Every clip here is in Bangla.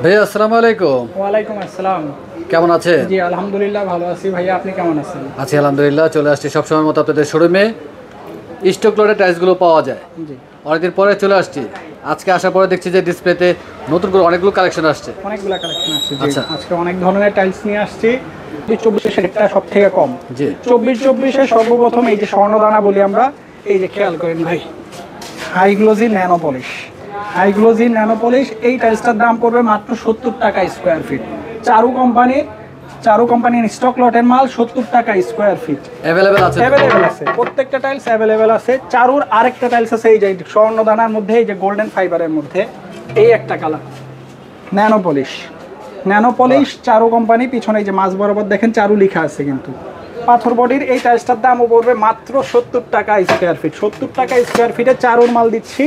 ভাইয়া আসসালামু আলাইকুম। ওয়ালাইকুম আসসালাম। কেমন আছেন? জি আলহামদুলিল্লাহ ভালো আছি ভাইয়া, আপনি কেমন আছেন? আছি আলহামদুলিল্লাহ। চলে আসছি সবসময় মতো আপনাদের শোরুমে। স্টক লটের টাইলসগুলো পাওয়া যায়। জি অনেকদিন পরে চলে আসছি। আজকে আসার পরে দেখছি যে ডিসপ্লেতে নতুন করে অনেকগুলো কালেকশন আসছে। অনেকগুলা কালেকশন আসছে। জি আচ্ছা। আজকে অনেক ধরনের টাইলস নিয়ে আসছি। 24-24 রেটটা সব থেকে কম। জি 24-24 সর্বপ্রথম এই যে স্বর্ণদানা বলি আমরা, এই যে খেয়াল করেন ভাই, high glossy nano polish. High glossy nano polish এই টাইলসটার দাম পড়বে মাত্র 70 টাকা স্কোয়ার ফিট। চারু কোম্পানির স্টক লটের মাল 70 টাকা স্কোয়ার ফিট। অ্যাভেলেবেল আছে? অ্যাভেলেবেল আছে, প্রত্যেকটা টাইলস অ্যাভেলেবেল আছে। চারুর আরেকটা টাইলস আছে এই যে স্বর্ণদানার মধ্যে, এই যে গোল্ডেন ফাইবারের মধ্যে, এই একটা colour nano polish. Nano polish Charu company, পিছনে এই যে মাছ বরাবর দেখেন চারু লেখা আছে কিন্তু। পাথর বডির এই টাইলসটার দামও পড়বে মাত্র 70 টাকা স্কোয়ার ফিট। 70 টাকা স্কোয়ার ফিটে চারুর মাল দিচ্ছি।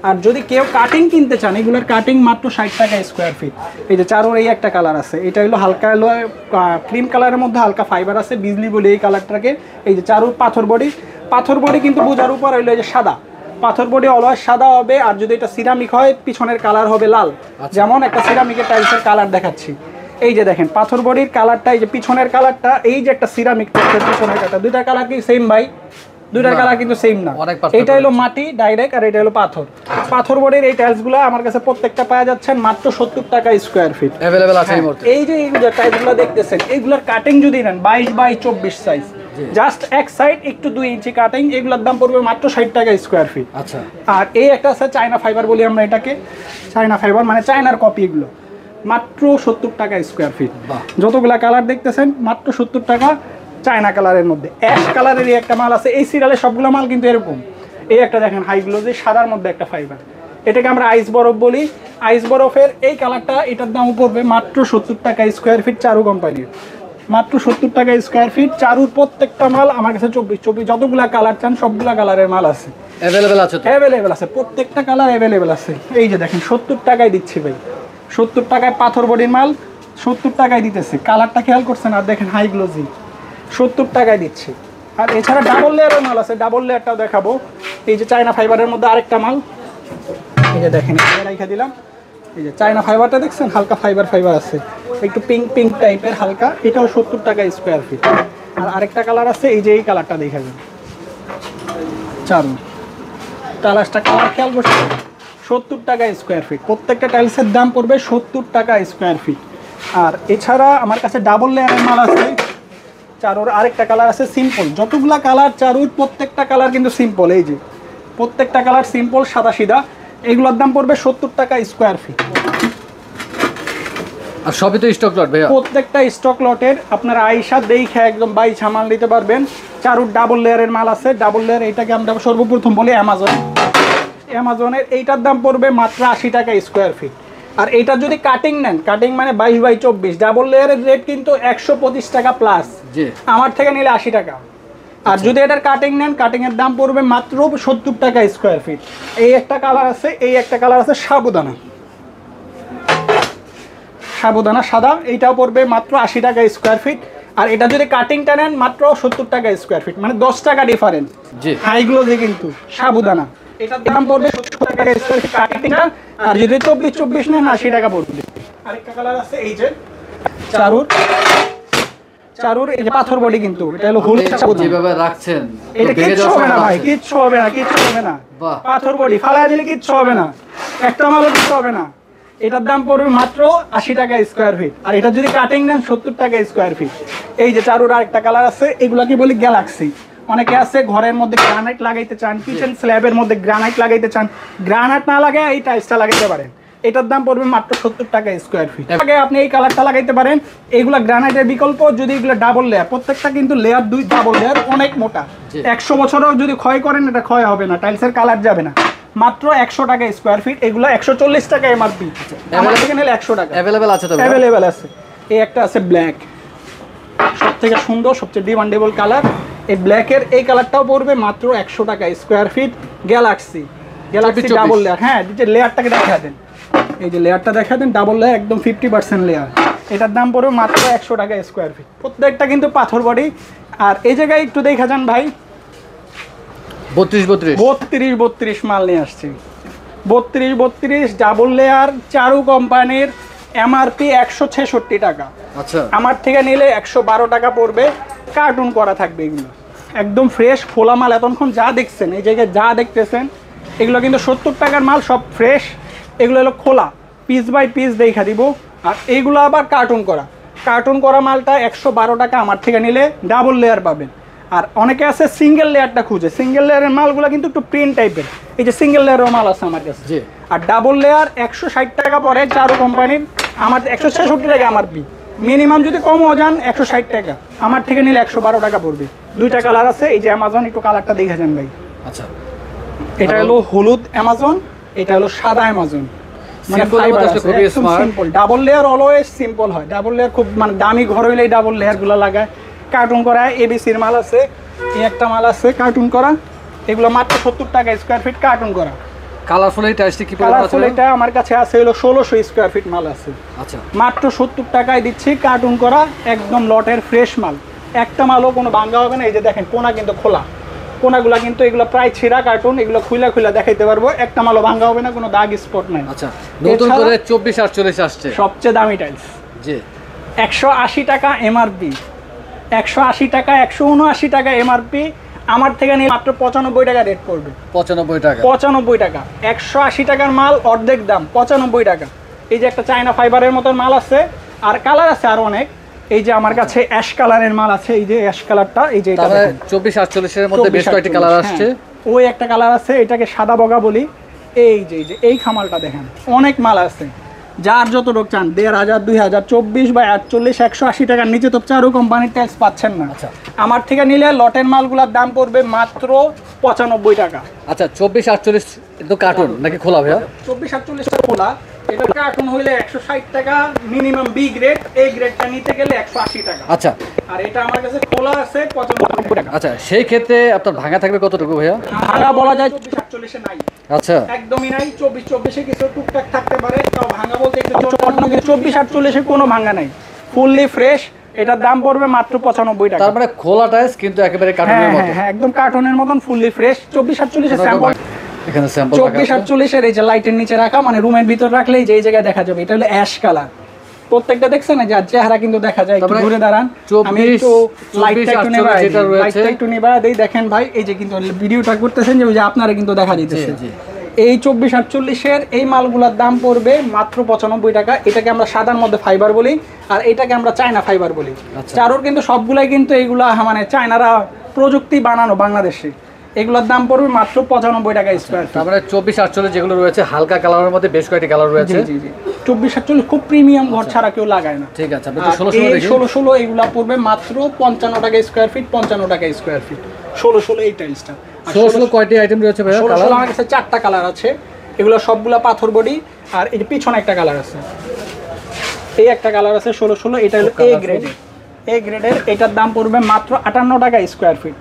আর যদি কেউ কাটিং কিনতে চান, এগুলোর কাটিং মাত্র 60 টাকা স্কোয়ার ফিট। এই যে চারুর এই একটা কালার আছে, এটা হলো হালকা হলো ক্রিম কালারের মধ্যে হালকা ফাইবার আছে, বিজলি বলে এই কালারটাকে। এই যে চারুর পাথর বডি কিন্তু বোঝার উপর হইলো এই যে সাদা পাথর বডি, অলওয়েজ সাদা হবে। আর যদি এটা সিরামিক হয়, পিছনের কালার হবে লাল। যেমন একটা সিরামিকের টাইলসের কালার দেখাচ্ছি, এই যে দেখেন পাথর বডির কালারটা, এই যে পিছনের কালারটা, এই যে একটা সিরামিক টাইলসের পিছনের কালারটা, দুইটা কালার কি সেম ভাই? দুইটার কালার কিন্তু সেম না। এটা হলো মাটি ডাইরেক্ট, আর এটা হলো পাথর। পাথর বডির এই টাইলসগুলো আমার কাছে প্রত্যেকটা পাওয়া যাচ্ছে মাত্র 70 টাকা স্কোয়ার ফিট। অ্যাভেলেবেল আছে এই মুহূর্তে। এই যে এইগুলো টাইলসগুলো দেখতেছেন, এইগুলোর কাটিং যদি নেন 22x24 সাইজ, জাস্ট এক সাইড একটু 2 ইঞ্চি কাটিং, এগুলোর দাম পড়বে মাত্র 60 টাকা স্কোয়ার ফিট। আচ্ছা। আর এই একটা আছে চায়না ফাইবার বলি আমরা এটাকে, চায়না ফাইবার মানে চায়নার কপি, এগুলো মাত্র 70 টাকা স্কোয়ার ফিট। যতগুলা কালার দেখতেছেন মাত্র 70 টাকা। চায়না কালারের মধ্যে অ্যাশ কালারের একটা মাল আছে, এই সিরিয়ালের সবগুলো মাল কিন্তু এরকম। এই একটা দেখেন হাই গ্লোজি সাদার মধ্যে একটা ফাইবার, এটাকে আমরা আইস বরফ বলি। আইস বরফের এই কালারটা, এটার দাম পড়বে মাত্র 70 টাকা স্কোয়ার ফিট চারু কোম্পানির। মাত্র 70 টাকা স্কোয়ার ফিট। চারুর প্রত্যেকটা মাল আমার কাছে 24 যতগুলা কালার চান সবগুলা কালারের মাল আছে, অ্যাভেলেবেল আছে তো? অ্যাভেলেবেল আছে, প্রত্যেকটা কালার অ্যাভেলেবেল আছে। এই যে দেখেন 70 টাকায় দিচ্ছি ভাই, 70 টাকায় পাথর বডির মাল 70 টাকায় দিতেছে। কালারটা খেয়াল করছেন? আর দেখেন হাই গ্লোজি 70 টাকায় দিচ্ছি। আর এছাড়া ডাবল লেয়ারের মাল আছে, ডাবল লেয়ারটাও দেখাবো। এই যে চায়না ফাইবারের মধ্যে আরেকটা মাল, এই যে দেখেন রেখে দিলাম। এই যে চায়না ফাইবারটা দেখছেন, হালকা ফাইবার আছে, একটু পিঙ্ক পিঙ্ক টাইপের হালকা, এটাও 70 টাকা স্কোয়ার ফিট। আর আরেকটা কালার আছে, এই যে এই কালারটা দেখা যাবে চারু টাইলসটা, কালার খেয়াল করছেন? 70 টাকা স্কোয়ার ফিট। প্রত্যেকটা টাইলসের দাম পড়বে 70 টাকা স্কোয়ার ফিট। আর এছাড়া আমার কাছে ডাবল লেয়ারের মাল আছে। চারুর আরেকটা কালার আছে সিম্পল, যতগুলা কালার চারুর প্রত্যেকটা কালার কিন্তু সিম্পল। এই যে প্রত্যেকটা কালার সিম্পল সাদা সিধা, এগুলোর দাম পড়বে 70 টাকা স্কোয়ার ফিট। আর সবই তো স্টক লট ভাইয়া? প্রত্যেকটা স্টক লটের আপনারা আইসা দেখে একদম বাই সামাল নিতে পারবেন। চারুর ডাবল লেয়ারের মাল আছে। ডাবল লেয়ার এইটাকে আমরা সর্বপ্রথম বলি অ্যামাজনের এইটার দাম পড়বে মাত্র 80 টাকা স্কোয়ার ফিট। আর এইটা যদি কাটিং নেন, কাটিং মানে 22x24, ডাবল লেয়ারের রেট কিন্তু 125 টাকা প্লাস, আমার থেকে নিলে 80 টাকা। আর যদি এটার কাটিং নেন, কাটিং এর দাম পড়বে মাত্র 70 টাকা স্কোয়ার ফিট। এই একটা কালার আছে, এই একটা কালার আছে সাবুদানা সাদা, এইটাও পড়বে মাত্র 80 টাকা স্কোয়ার ফিট। আর এটা যদি কাটিংটা নেন মাত্র 70 টাকা স্কোয়ার ফিট, মানে 10 টাকা ডিফারেন্স। হাই গ্লোজি কিন্তু সাবুদানা, এটার দাম পড়বে 70 টাকা স্কোয়ার ফিট কাটিংটা। আর যদি 24x24 নেন 80 টাকা পড়বে। আরেকটা কালার আছে এই যে চারুর এই যে পাথর বডি, কিন্তু এটা হলো হোল সাবুদানা। যেভাবে রাখছেন এটা কিচ্ছু হবে না ভাই, কিচ্ছু হবে না। পাথর বডি ফালায় দিলে কিচ্ছু হবে না, একটা মালও কিচ্ছু হবে না। এটার দাম পড়বে মাত্র 80 টাকা স্কোয়ার ফিট। আর এটা যদি কাটিং নেন 70 টাকা স্কোয়ার ফিট। এই যে চারুর আরেকটা কালার আছে, এগুলাকে বলি গ্যালাক্সি। অনেকে আছে ঘরের মধ্যে গ্রানাইট লাগাইতে চান, কিচেন স্ল্যাবের মধ্যে গ্রানাইট লাগাইতে চান, গ্রানাইট না লাগে এই টাইলসটা লাগাইতে পারেন। এটার দাম পড়বে মাত্র 70 টাকা স্কোয়ার ফিট। আগে আপনি এই কালারটা লাগাইতে পারেন। এইগুলা গ্রানাইটের বিকল্প। যদি এগুলো ডাবল লেয়ার, প্রত্যেকটা কিন্তু লেয়ার 2 ডাবল লেয়ার, অনেক মোটা, 100 বছরও যদি ক্ষয় করেন এটা ক্ষয় হবে না, টাইলসের কালার যাবে না। মাত্র 100 টাকা স্কোয়ার ফিট। এগুলো 140 টাকা এমআরপি, আমার থেকে নিলে 100 টাকা। অ্যাভেলেবেল আছে তো? অ্যাভেলেবেল আছে। এই একটা আছে ব্ল্যাক, সবথেকে সুন্দর সবচেয়ে ডিমান্ডেবল কালার। এই ব্ল্যাকের এই কালারটাও পড়বে মাত্র 100 টাকা square feet. Galaxy double layer. হ্যাঁ, যে লেয়ারটাকে দেখা দেন, এই যে লেয়ারটা দেখা দেন, ডাবল লেয়ার একদম 50% লেয়ার। এটার দাম পড়বে মাত্র 100 টাকা স্কোয়ার ফিট। প্রত্যেকটা কিন্তু পাথর বডি। আর এই জায়গায় একটু দেখা যান ভাই, 32 মাল নিয়ে আসছি। 32 ডাবল লেয়ার চারু কোম্পানির এমআরপি 166 টাকা। আচ্ছা, আমার থেকে নিলে 112 টাকা পড়বে। কার্টুন করা থাকবে এগুলো, একদম ফ্রেশ খোলা মাল। এতক্ষণ যা দেখছেন, এই জায়গায় যা দেখতেছেন, এগুলো কিন্তু 70 টাকার মাল, সব ফ্রেশ। এগুলো হলো খোলা, পিস বাই পিস দেখা দিব। আর এইগুলো আবার কার্টুন করা। কার্টুন করা মালটা 112 টাকা, আমার থেকে নিলে ডাবল লেয়ার পাবেন। আর অনেকে আছে সিঙ্গেল লেয়ারটা খুঁজে, সিঙ্গেল লেয়ারের মালগুলো কিন্তু একটু প্রিন্ট টাইপের। এই যে সিঙ্গেল লেয়ারের মাল আছে আমার কাছে। জি। আর ডাবল লেয়ার 160 টাকা পরে চারু কোম্পানির, আমার 166 টাকা আমার পি। মিনিমাম যদি কমও যান 160 টাকা, আমার থেকে নিলে 112 টাকা পড়বে। দুইটা কালার আছে। এই যে অ্যামাজন, একটু কালারটা দেখে যান ভাই। আচ্ছা, এটা হলো হলুদ অ্যামাজন, এটা হলো সাদা অ্যামাজন। মানে ফাইবার আছে, খুবই একদম smart. Simple. Double layer always simple হয়। ডাবল লেয়ার খুব মানে দামি ঘর হইলে এই ডাবল লেয়ারগুলো লাগায়। কার্টুন করা এবিসির মাল আছে, এই একটা মাল আছে কার্টুন করা। এগুলো মাত্র 70 টাকা স্কয়ার ফিট কার্টুন করা। কালারফুল এই টাইলসটি কি পরিমাণ আছে? কালারফুল এটা আমার কাছে আছে হলো 1600 স্কয়ার ফিট মাল আছে। আচ্ছা, মাত্র 70 টাকায় দিচ্ছি কার্টুন করা, একদম লটের ফ্রেশ মাল। একটা মালও কোনো ভাঙা হবে না। এই যে দেখেন কোনা কিন্তু খোলা, কোনাগুলা কিন্তু এগুলো প্রায় ছেঁড়া কার্টুন, এগুলো খুইলা খুইলা দেখাইতে পারবো। একটা মালও ভাঙা হবে না, কোনো দাগ স্পট নাই। আচ্ছা, নতুন করে 2448 আসছে, সবচেয়ে দামি টাইলস। জি। 180 টাকা এমআরপি, 180 টাকা, 179 টাকা এমআরপি। আমার থেকে নিয়ে মাত্র 95 টাকা রেট পড়বে। 95 টাকা। 95 টাকা। 180 টাকার মাল অর্ধেক দাম, 95 টাকা। এই যে একটা চায়না ফাইবারের মতন মাল আছে, আর কালার আছে আর অনেক। এই যে আমার কাছে অ্যাশ কালারের মাল আছে, এই যে অ্যাশ কালারটা, এই যে এটা তাহলে দেখেন 2448 এর মধ্যে বেশ কয়েকটি কালার আসছে। হ্যাঁ, ওই একটা কালার আছে, এটাকে সাদা বগা বলি। এই যে এই খামালটা দেখেন, অনেক মাল আছে। যার যত লোক চান, 1500, 2000, 24 বা 48, 180 টাকার নিচে তো চারু কোম্পানির ট্যাক্স পাচ্ছেন না। আচ্ছা, আমার থেকে নিলে লটের মালগুলোর দাম পড়বে মাত্র 95 টাকা। আচ্ছা, 2448 তো কার্টুন নাকি খোলা ভাইয়া? 24-48 টাকা খোলা। এটা কার্টুন হইলে 160 টাকা মিনিমাম। বি গ্রেড, এ গ্রেডটা নিতে গেলে 180 টাকা। আচ্ছা, আর এটা আমার কাছে খোলা আছে 95 টাকা। আচ্ছা, সেই ক্ষেত্রে আপনার ভাঙা থাকবে কতটুকু ভাইয়া? ভাঙা বলা যায় 24-48 এ নাই, আচ্ছা, একদমই নাই। 24-24 এ কিছু টুকটাক থাকতে পারে, তাও ভাঙা বলতে একটু ছোট। 24-48 এ কোনো ভাঙা নাই, ফুললি ফ্রেশ। এটার দাম পড়বে মাত্র 95 টাকা। তার মানে খোলা টাইলস কিন্তু একেবারে কার্টুনের মতো। হ্যাঁ, একদম কার্টুনের মতন ফুললি ফ্রেশ। 24-48 এর স্যাম্পল, এখানে স্যাম্পল 24-48 এর এই যে লাইটের নিচে রাখা, মানে রুমের ভিতর রাখলেই যে এই জায়গায় দেখা যাবে। এটা হলো অ্যাশ কালার। প্রত্যেকটা দেখছেন না, যার চেহারা কিন্তু দেখা যায়। একটু ঘুরে দাঁড়ান, আমি একটু লাইটটা একটু নেবা, যেটা রয়েছে লাইটটা একটু নেবা দেই। দেখেন ভাই, এই যে কিন্তু ভিডিওটা করতেছেন যে ওই যে আপনারা কিন্তু দেখা দিতেছে। এই 24-48 এর এই মালগুলোর দাম পড়বে মাত্র 95 টাকা। এটাকে আমরা সাদার মধ্যে ফাইবার বলি, আর এটাকে আমরা চায়না ফাইবার বলি। চারুর কিন্তু সবগুলাই কিন্তু এইগুলা মানে চায়নারা প্রযুক্তি বানানো বাংলাদেশে। এগুলোর দাম পড়বে মাত্র 95 টাকা স্কয়ার ফিট। তারপরে 24-48 যেগুলো রয়েছে হালকা কালারের মধ্যে বেশ কয়েকটি কালার রয়েছে। জি জি, 24-48 খুব প্রিমিয়াম ঘর ছাড়া কেউ লাগায় না। ঠিক আছে, আপনি আর 16 এই 16 এগুলা পড়বে মাত্র 55 টাকা স্কয়ার ফিট, 55 টাকা স্কয়ার ফিট। 16 এই টাইলসটা। 16 কয়টি আইটেম রয়েছে ভাইয়া? 16 আমার কাছে 4টা কালার আছে। এগুলো সবগুলা পাথর বডি। আর এই যে পিছনে একটা কালার আছে, এই একটা কালার আছে 16। এটা হলো এ গ্রেডের, এ গ্রেডের। এটার দাম পড়বে মাত্র 58 টাকা স্কয়ার ফিট।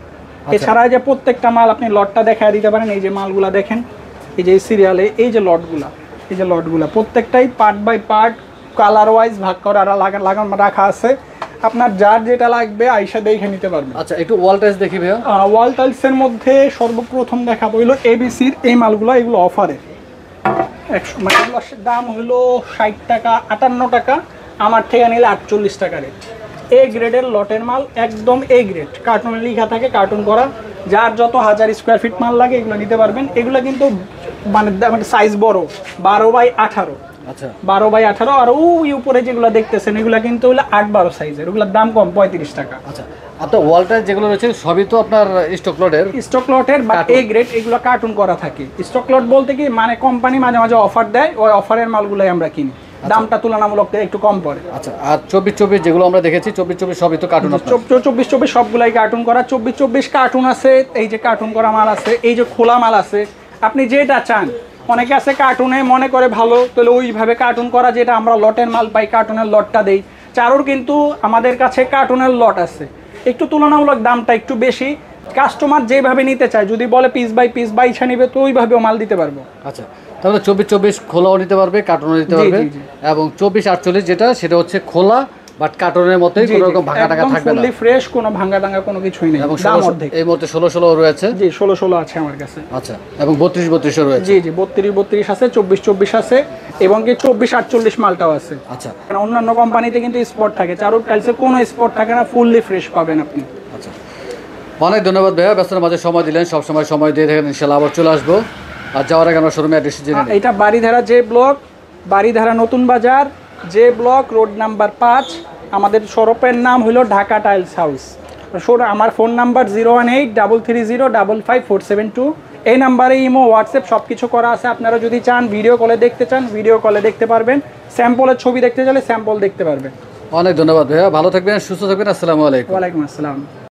এছাড়া যে প্রত্যেকটা মাল আপনি লটটা দেখায় দিতে পারেন। এই যে মালগুলা দেখেন, এই যে সিরিয়ালে এই যে লটগুলা, এই যে লটগুলা প্রত্যেকটাই part by part colour wise ভাগ করা লাগানো রাখা আছে। আপনার যার যেটা লাগবে আইসা দেখে নিতে পারবেন। আচ্ছা, একটু ওয়াল টাইলস দেখি ভাইয়া। ওয়াল টাইলসের মধ্যে সর্বপ্রথম দেখাবো হলো এবিসির এই মালগুলো। এগুলো অফারে 100, মানে এগুলোর দাম হলো 60 টাকা, 58 টাকা। আমার থেকে নিলে 48 টাকা রেট। এ গ্রেডের লটের মাল, একদম এ গ্রেড। কার্টুনে লেখা থাকে, কার্টুন করা। যার যত 1000 স্কয়ার ফিট মাল লাগে এগুলো নিতে পারবেন। এগুলো কিন্তু মানে সাইজ বড়, 12x18। আচ্ছা, 12x18। আর ওই উপরে যেগুলো দেখতেছেন এগুলো কিন্তু হলো 8-12 সাইজের। ওগুলোর দাম কম, 35 টাকা। আচ্ছা, আপনার ওয়াল টাইলস যেগুলো রয়েছে সবই তো আপনার স্টক লটের? স্টক লটের বা এ গ্রেড, এগুলো কার্টুন করা থাকে। স্টক লট বলতে কি মানে কোম্পানি মাঝে মাঝে অফার দেয়, ওই অফারের মালগুলোই আমরা কিনি। দামটা তুলনামূলক একটু কম পড়ে। আচ্ছা, আর 24-24 যেগুলো আমরা দেখেছি 24-24 সবই তো কার্টুন? 24-24 সবগুলাই কার্টুন করা। 24-24 কার্টুন আছে, এই যে কার্টুন করা মাল আছে, এই যে খোলা মাল আছে। আপনি যেটা চান। অনেকে আছে কার্টুনে মনে করে ভালো, তাহলে ওইভাবে কার্টুন করা যেটা আমরা লটের মাল পাই, কার্টুনের লটটা দেই। চারুর কিন্তু আমাদের কাছে কার্টুনের লট আছে, একটু তুলনামূলক দামটা একটু বেশি। কাস্টমার যেভাবে নিতে চায়, যদি বলে পিস বাই পিস বাইছা নিবে তো ওইভাবেও মাল দিতে পারবো। আচ্ছা, তাহলে 24-24 খোলাও নিতে পারবে, কার্টুনও নিতে পারবে। এবং 24-48 যেটা, সেটা হচ্ছে খোলা বাট কার্টনের মতোই কোনো রকম ভাঙা টাকা থাকবে না, ফুললি ফ্রেশ, কোনো ভাঙা টাঙ্গা কোনো কিছুই নেই। এবং দাম অর্ধেক। এই মুহূর্তে 16 রয়েছে। জি 16 আছে আমার কাছে। আচ্ছা, এবং 32 রয়েছে। জি জি 32 আছে, 24 আছে, এবং কি 24-48 মালটাও আছে। আচ্ছা, অন্যান্য কোম্পানিতে কিন্তু স্পট থাকে, চারুর টাইলসে কোনো স্পট থাকে না, ফুললি ফ্রেশ পাবেন আপনি। আচ্ছা, অনেক ধন্যবাদ ভাইয়া, ব্যস্ততার মাঝে সময় দিলেন, সব সময় সময় দিয়ে থাকেন, ইনশাআল্লাহ আবার চলে আসবো। আর যাওয়ার আগে আমরা শোরুমে অ্যাড্রেস জেনে নিই। এটা বাড়িধারা যে ব্লক, বাড়িধারা নতুন বাজার যে ব্লক, রোড নাম্বার 5। আমাদের শরপের নাম হলো ঢাকা টাইলস হাউস। আমার ফোন নাম্বার 018-330-55472। এই নাম্বারে ইমো, হোয়াটসঅ্যাপ সব কিছু করা আছে। আপনারা যদি চান ভিডিও কলে দেখতে চান, ভিডিও কলে দেখতে পারবেন। স্যাম্পলের ছবি দেখতে চাইলে স্যাম্পল দেখতে পারবেন। অনেক ধন্যবাদ ভাইয়া, ভালো থাকবেন, সুস্থ থাকবেন। আসসালামু আলাইকুম। ওয়ালাইকুম আসসালাম।